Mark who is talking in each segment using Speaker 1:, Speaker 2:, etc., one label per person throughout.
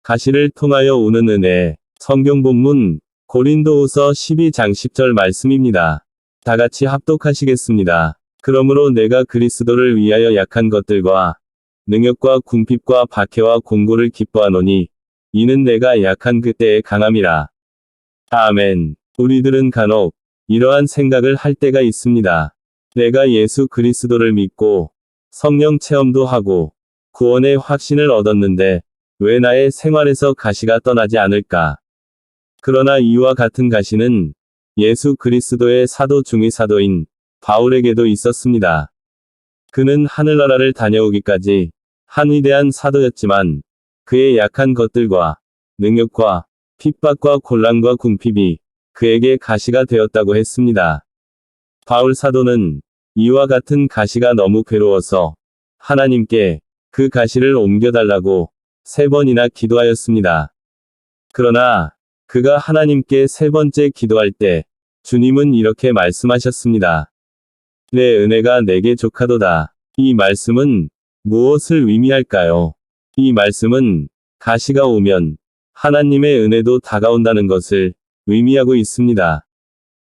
Speaker 1: 가시를 통하여 오는 은혜. 성경 본문 고린도후서 12장 10절 말씀입니다. 다 같이 합독하시겠습니다. 그러므로 내가 그리스도를 위하여 약한 것들과 능욕과 궁핍과 박해와 공고를 기뻐하노니 이는 내가 약한 그때에 강함이라. 아멘. 우리들은 간혹 이러한 생각을 할 때가 있습니다. 내가 예수 그리스도를 믿고 성령 체험도 하고 구원의 확신을 얻었는데 왜 나의 생활에서 가시가 떠나지 않을까? 그러나 이와 같은 가시는 예수 그리스도의 사도 중의 사도인 바울에게도 있었습니다. 그는 하늘나라를 다녀오기까지 한 위대한 사도였지만 그의 약한 것들과 능욕과 핍박과 곤란과 궁핍이 그에게 가시가 되었다고 했습니다. 바울 사도는 이와 같은 가시가 너무 괴로워서 하나님께 그 가시를 옮겨달라고 3번이나 기도하였습니다. 그러나 그가 하나님께 3번째 기도할 때 주님은 이렇게 말씀하셨습니다. 내 은혜가 내게 족하도다. 이 말씀은 무엇을 의미할까요? 이 말씀은 가시가 오면 하나님의 은혜도 다가온다는 것을 의미하고 있습니다.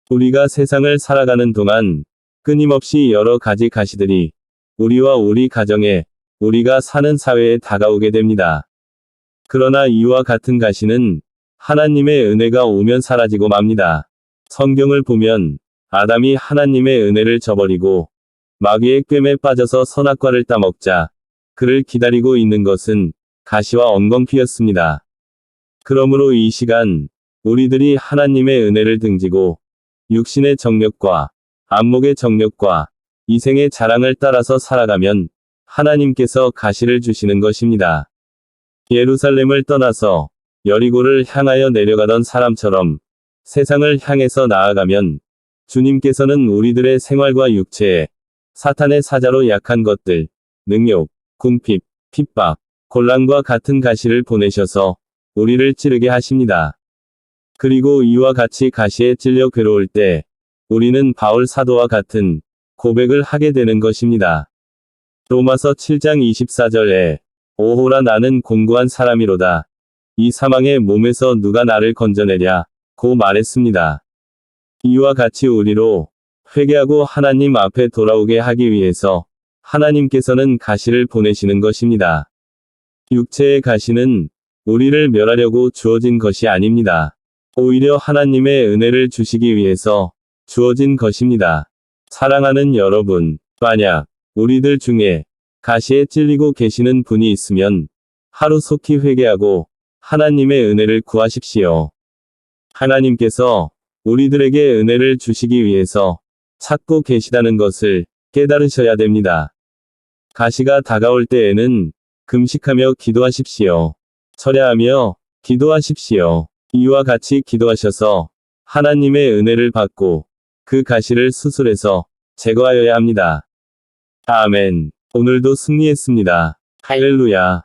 Speaker 1: 우리가 세상을 살아가는 동안 끊임없이 여러 가지 가시들이 우리와 우리 가정에, 우리가 사는 사회에 다가오게 됩니다. 그러나 이와 같은 가시는 하나님의 은혜가 오면 사라지고 맙니다. 성경을 보면 아담이 하나님의 은혜를 저버리고 마귀의 꿰매 빠져서 선악과를 따먹자 그를 기다리고 있는 것은 가시와 엉겅퀴였습니다. 그러므로 이 시간 우리들이 하나님의 은혜를 등지고 육신의 정욕과 안목의 정욕과 이생의 자랑을 따라서 살아가면 하나님께서 가시를 주시는 것입니다. 예루살렘을 떠나서 여리고를 향하여 내려가던 사람처럼 세상을 향해서 나아가면 주님께서는 우리들의 생활과 육체에 사탄의 사자로 약한 것들, 능욕, 궁핍, 핍박, 곤란과 같은 가시를 보내셔서 우리를 찌르게 하십니다. 그리고 이와 같이 가시에 찔려 괴로울 때 우리는 바울 사도와 같은 고백을 하게 되는 것입니다. 로마서 7장 24절에 오호라 나는 공고한 사람이로다. 이 사망의 몸에서 누가 나를 건져내랴 고 말했습니다. 이와 같이 우리로 회개하고 하나님 앞에 돌아오게 하기 위해서 하나님께서는 가시를 보내시는 것입니다. 육체의 가시는 우리를 멸하려고 주어진 것이 아닙니다. 오히려 하나님의 은혜를 주시기 위해서 주어진 것입니다. 사랑하는 여러분, 만약 우리들 중에 가시에 찔리고 계시는 분이 있으면 하루속히 회개하고 하나님의 은혜를 구하십시오. 하나님께서 우리들에게 은혜를 주시기 위해서 찾고 계시다는 것을 깨달으셔야 됩니다. 가시가 다가올 때에는 금식하며 기도하십시오. 철야하며 기도하십시오. 이와 같이 기도하셔서 하나님의 은혜를 받고 그 가시를 수술해서 제거하여야 합니다. 아멘. 오늘도 승리했습니다. 할렐루야.